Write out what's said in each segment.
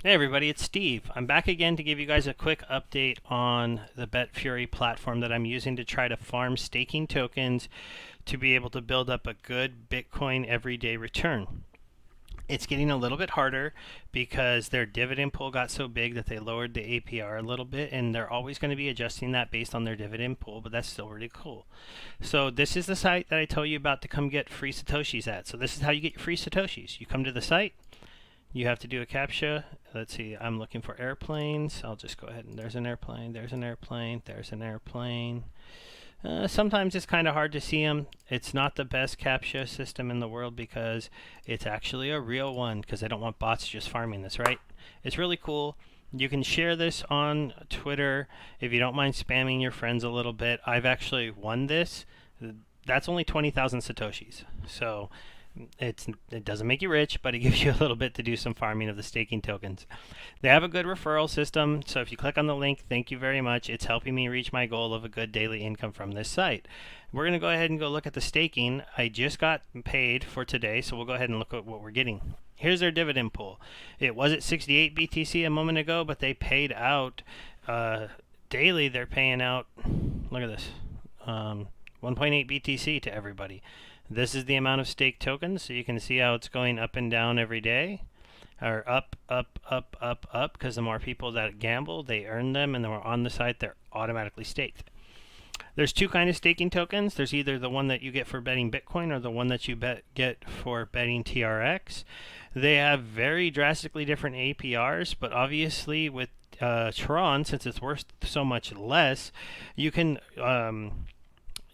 Hey everybody, it's Steve. I'm back again to give you guys a quick update on the BetFury platform that I'm using to try to farm staking tokens to be able to build up a good Bitcoin everyday return. It's getting a little bit harder because their dividend pool got so big that they lowered the APR a little bit, and they're always going to be adjusting that based on their dividend pool, but that's still really cool. So this is the site that I told you about to come get free Satoshis at. So this is how you get your free Satoshis. You come to the site, you have to do a CAPTCHA. Let's see, I'm looking for airplanes. I'll just go ahead and there's an airplane, there's an airplane, there's an airplane. Sometimes it's kind of hard to see them. It's not the best CAPTCHA system in the world because it's actually a real one because I don't want bots just farming this, right? It's really cool. You can share this on Twitter if you don't mind spamming your friends a little bit. I've actually won this. That's only 20,000 Satoshis. So it doesn't make you rich, but it gives you a little bit to do some farming of the staking tokens. They have a good referral system, so if you click on the link, thank you very much. It's helping me reach my goal of a good daily income from this site. We're going to go ahead and go look at the staking. I just got paid for today, so we'll go ahead and look at what we're getting. Here's their dividend pool. It was at 68 BTC a moment ago, but they paid out daily. They're paying out, look at this, 1.8 BTC to everybody. This is the amount of staked tokens, so you can see how it's going up and down every day, or up, because the more people that gamble, they earn them, and the more on the site, they're automatically staked. There's two kinds of staking tokens. There's either the one that you get for betting Bitcoin or the one that you get for betting TRX. They have very drastically different APRs, but obviously with Tron, since it's worth so much less, you can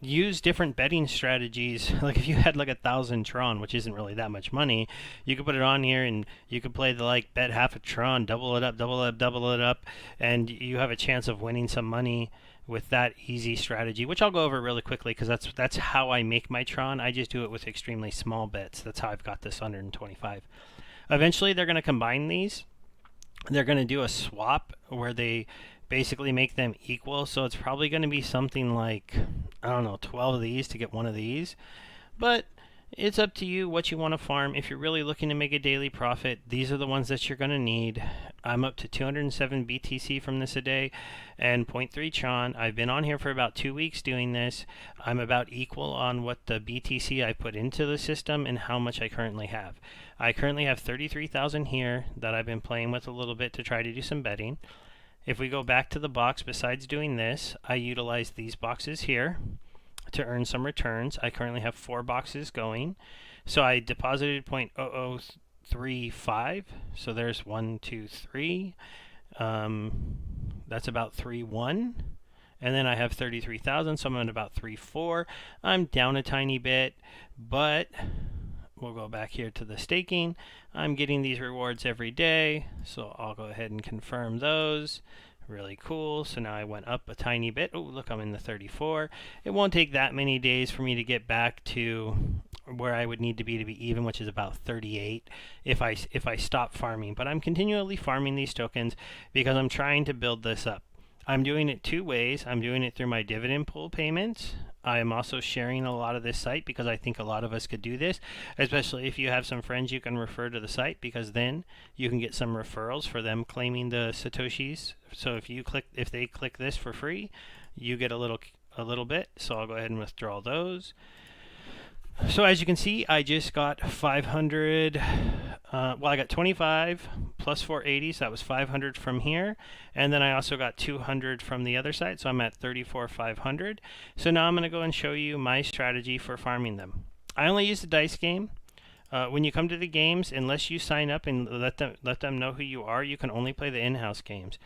use different betting strategies. Like if you had like 1,000 Tron, which isn't really that much money, you could put it on here and you could play the like bet half a Tron, double it up, double it up, and you have a chance of winning some money with that easy strategy, which I'll go over really quickly because that's how I make my Tron. I just do it with extremely small bets. That's how I've got this 125. Eventually they're going to combine these. They're going to do a swap where they basically make them equal, so it's probably going to be something like, I don't know, 12 of these to get one of these, but it's up to you what you want to farm. If you're really looking to make a daily profit, these are the ones that you're going to need. I'm up to 207 BTC from this a day and 0.3 Tron. I've been on here for about 2 weeks doing this. I'm about equal on what the BTC I put into the system and how much I currently have. I currently have 33,000 here that I've been playing with a little bit to try to do some betting. If we go back to the box, besides doing this, I utilize these boxes here to earn some returns. I currently have 4 boxes going. So I deposited 0.0035. So there's 1, 2, 3. That's about 3.1. And then I have 33,000, so I'm at about 3.4. I'm down a tiny bit, but we'll go back here to the staking. I'm getting these rewards every day, so I'll go ahead and confirm those. Really cool. So now I went up a tiny bit. Oh, look, I'm in the 34. It won't take that many days for me to get back to where I would need to be even, which is about 38 if I stop farming. But I'm continually farming these tokens because I'm trying to build this up. I'm doing it 2 ways. I'm doing it through my dividend pool payments. I am also sharing a lot of this site because I think a lot of us could do this, especially if you have some friends you can refer to the site, because then you can get some referrals for them claiming the Satoshis. So if they click this for free, you get a little bit. So I'll go ahead and withdraw those. So as you can see, I just got 500. I got 25 plus 480, so that was 500 from here, and then I also got 200 from the other side, so I'm at 34,500. So now I'm going to go and show you my strategy for farming them. I only use the dice game. When you come to the games, unless you sign up and let them know who you are, you can only play the in-house games.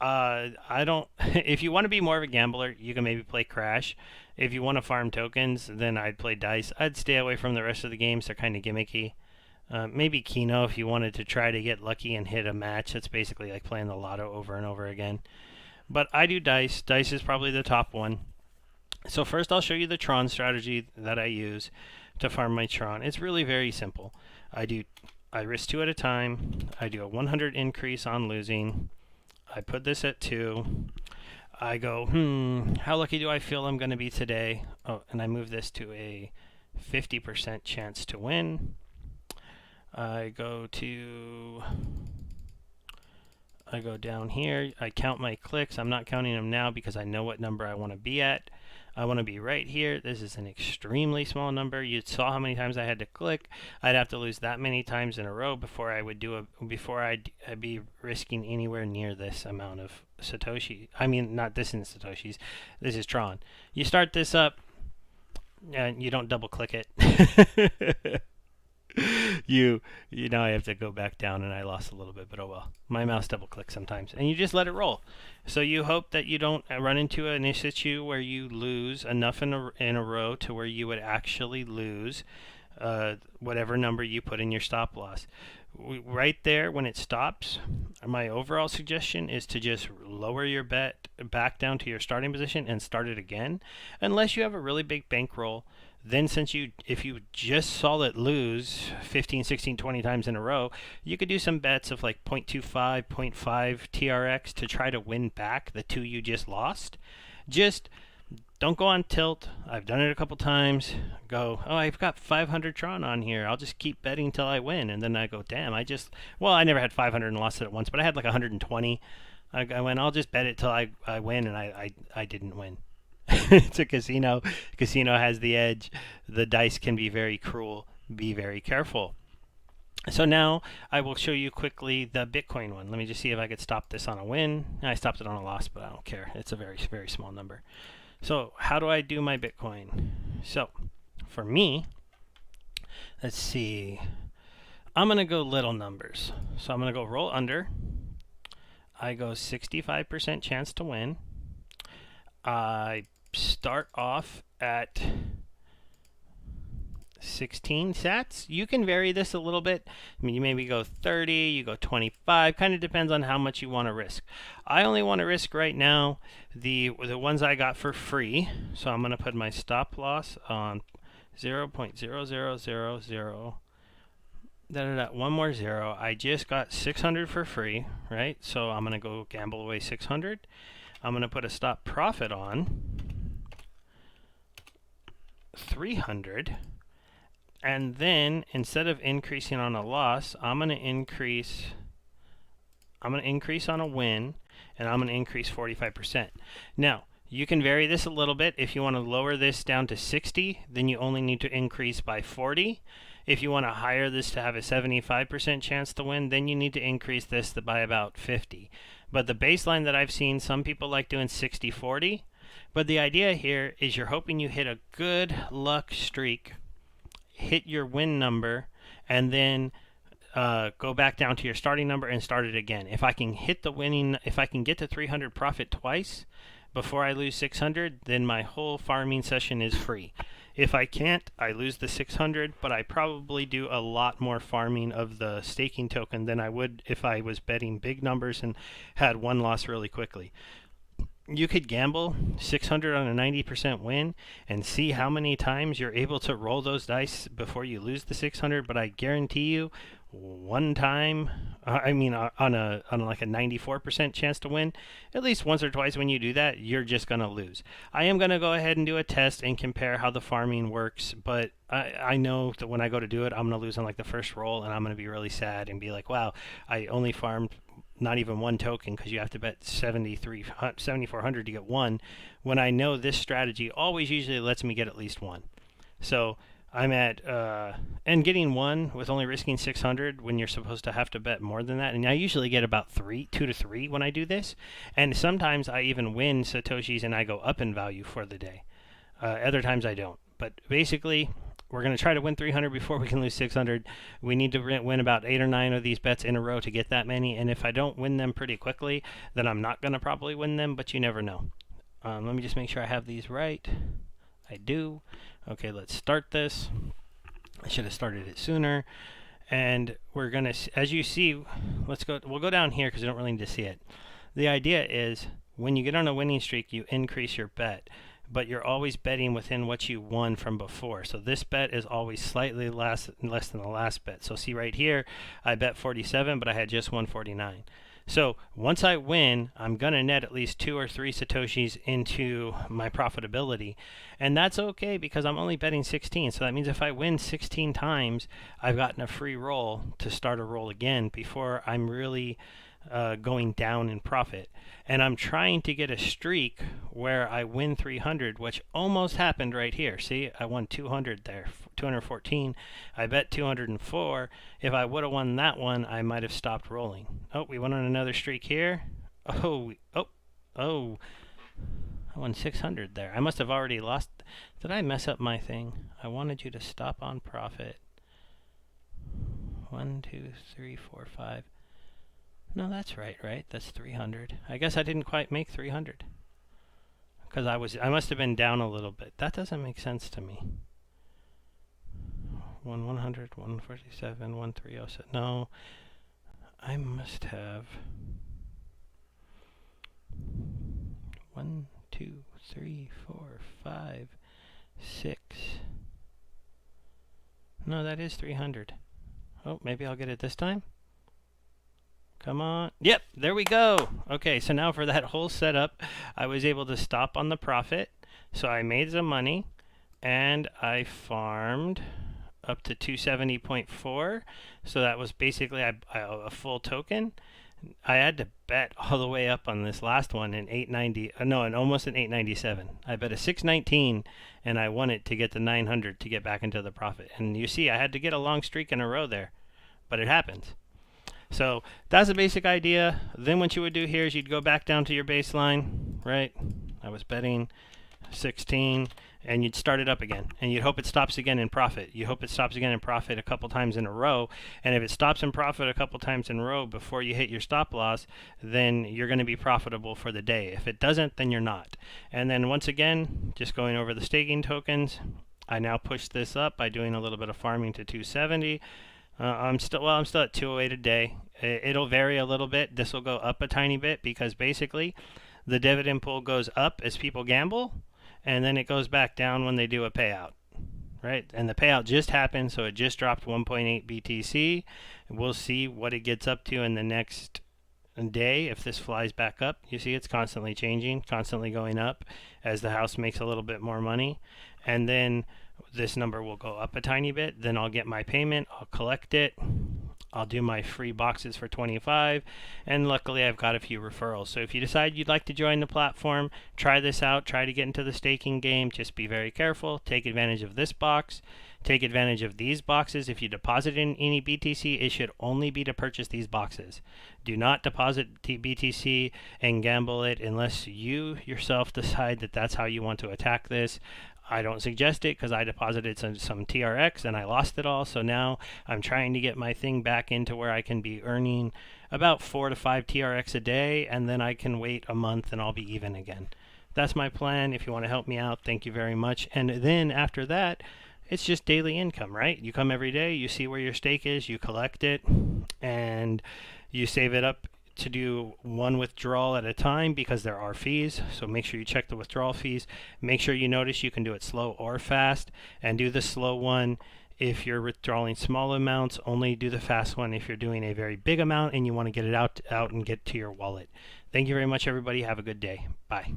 I don't. If you want to be more of a gambler, you can maybe play Crash. If you want to farm tokens, then I'd play Dice. I'd stay away from the rest of the games. They're kind of gimmicky. Maybe Keno if you wanted to try to get lucky and hit a match. That's basically like playing the lotto over and over again. But I do Dice. Dice is probably the top one. So first I'll show you the Tron strategy that I use to farm my Tron. It's really very simple. I risk 2 at a time. I do a 100 increase on losing. I put this at 2. I go, how lucky do I feel I'm going to be today? Oh, and I move this to a 50% chance to win. I go to I go down here, I count my clicks. I'm not counting them now because I know what number I want to be at. I want to be right here. This is an extremely small number. You saw how many times I had to click. I'd have to lose that many times in a row before I'd be risking anywhere near this amount of Satoshi. I mean, not this in Satoshis. This is Tron. You start this up, and you don't double click it. Now I have to go back down, and I lost a little bit, but oh well. My mouse double clicks sometimes, and you just let it roll. So you hope that you don't run into an issue where you lose enough in a row to where you would actually lose whatever number you put in your stop loss. Right there, when it stops, my overall suggestion is to just lower your bet back down to your starting position and start it again, unless you have a really big bankroll. Then if you just saw it lose 15, 16, 20 times in a row, you could do some bets of like 0.25, 0.5 TRX to try to win back the two you just lost. Just don't go on tilt. I've done it a couple times. Go, oh, I've got 500 Tron on here. I'll just keep betting till I win. And then I go, damn, I never had 500 and lost it at once, but I had like 120. I went, I'll just bet it till I win, and I didn't win. It's a casino. Casino has the edge. The dice can be very cruel. Be very careful. So now I will show you quickly the Bitcoin one. Let me just see if I could stop this on a win. I stopped it on a loss, but I don't care. It's a very, very small number. So how do I do my Bitcoin? So for me, let's see. I'm going to go little numbers. So I'm going to go roll under. I go 65% chance to win. I start off at 16 sats. You can vary this a little bit. I mean, you maybe go 30, you go 25, kind of depends on how much you want to risk. I only want to risk right now the ones I got for free. So I'm going to put my stop loss on 0.0000. One more zero. I just got 600 for free, right? So I'm going to go gamble away 600. I'm going to put a stop profit on 300. And then instead of increasing on a loss, I'm going to increase on a win, and I'm going to increase 45%. Now, you can vary this a little bit. If you want to lower this down to 60, then you only need to increase by 40. If you want to higher this to have a 75% chance to win, then you need to increase this by about 50. But the baseline that I've seen, some people like doing 60-40. But the idea here is you're hoping you hit a good luck streak, hit your win number, and then go back down to your starting number and start it again. If I can get to 300 profit twice before I lose 600, then my whole farming session is free. If I can't, I lose the 600, but I probably do a lot more farming of the staking token than I would if I was betting big numbers and had one loss really quickly. You could gamble 600 on a 90% win and see how many times you're able to roll those dice before you lose the 600, but I guarantee you one time, on like a 94% chance to win, at least once or twice when you do that, you're just going to lose. I am going to go ahead and do a test and compare how the farming works, but I know that when I go to do it, I'm going to lose on like the first roll, and I'm going to be really sad and be like, wow, I only farmed not even one token because you have to bet 7,400 to get one, when I know this strategy always usually lets me get at least one. So I'm at, and getting one with only risking 600 when you're supposed to have to bet more than that. And I usually get about 2 to 3 when I do this. And sometimes I even win Satoshis and I go up in value for the day. Other times I don't. But basically, we're going to try to win 300 before we can lose 600. We need to win about 8 or 9 of these bets in a row to get that many. And if I don't win them pretty quickly, then I'm not going to probably win them, but you never know. Let me just make sure I have these right. I do. Okay, let's start this. I should have started it sooner. And we're going to, as you see, we'll go down here because I don't really need to see it. The idea is when you get on a winning streak, you increase your bet, but you're always betting within what you won from before. So this bet is always slightly less than the last bet. So see right here, I bet 47, but I had just won 49. So once I win, I'm going to net at least 2 or 3 Satoshis into my profitability. And that's okay because I'm only betting 16. So that means if I win 16 times, I've gotten a free roll to start a roll again before I'm really going down in profit. And I'm trying to get a streak where I win 300, which almost happened right here. See, I won 200 there, 214. I bet 204. If I would have won that one, I might have stopped rolling. Oh, we went on another streak here. Oh, I won 600 there. I must have already lost. Did I mess up my thing? I wanted you to stop on profit. 1, 2, 3, 4, 5. No, that's right? That's 300. I guess I didn't quite make 300. Because I must have been down a little bit. That doesn't make sense to me. 100, 147, 1307. No, I must have 1, 2, 3, 4, 5, 6. No, that is 300. Oh, maybe I'll get it this time. Come on. Yep, there we go. Okay, so now for that whole setup, I was able to stop on the profit. So I made some money, and I farmed up to 270.4. So that was basically a full token. I had to bet all the way up on this last one in 890. No, and almost in 897. I bet a 619, and I won it to get the 900 to get back into the profit. And you see, I had to get a long streak in a row there, but it happens. So that's the basic idea. Then what you would do here is you'd go back down to your baseline, right? I was betting 16, and you'd start it up again. And you'd hope it stops again in profit. You hope it stops again in profit a couple times in a row. And if it stops in profit a couple times in a row before you hit your stop loss, then you're going to be profitable for the day. If it doesn't, then you're not. And then once again, just going over the staking tokens, I now push this up by doing a little bit of farming to 270. I'm still at 208 a day. It'll vary a little bit. This will go up a tiny bit because basically the dividend pool goes up as people gamble, and then it goes back down when they do a payout, right? And the payout just happened, so it just dropped 1.8 BTC. We'll see what it gets up to in the next day if this flies back up. You see it's constantly changing, constantly going up as the house makes a little bit more money. And then this number will go up a tiny bit. Then I'll get my payment. I'll collect it. I'll do my free boxes for 25, and luckily I've got a few referrals. So if you decide you'd like to join the platform, try this out, try to get into the staking game. Just be very careful. Take advantage of this box. Take advantage of these boxes. If you deposit in any BTC, it should only be to purchase these boxes. Do not deposit BTC and gamble it unless you yourself decide that that's how you want to attack this. I don't suggest it because I deposited some TRX and I lost it all. So now I'm trying to get my thing back into where I can be earning about 4 to 5 TRX a day, and then I can wait a month and I'll be even again. That's my plan. If you want to help me out, thank you very much. And then after that, it's just daily income, right? You come every day, you see where your stake is, you collect it, and you save it up to do one withdrawal at a time because there are fees. So make sure you check the withdrawal fees. Make sure you notice you can do it slow or fast, and do the slow one if you're withdrawing small amounts. Only do the fast one if you're doing a very big amount and you want to get it out and get to your wallet. Thank you very much, everybody. Have a good day. Bye.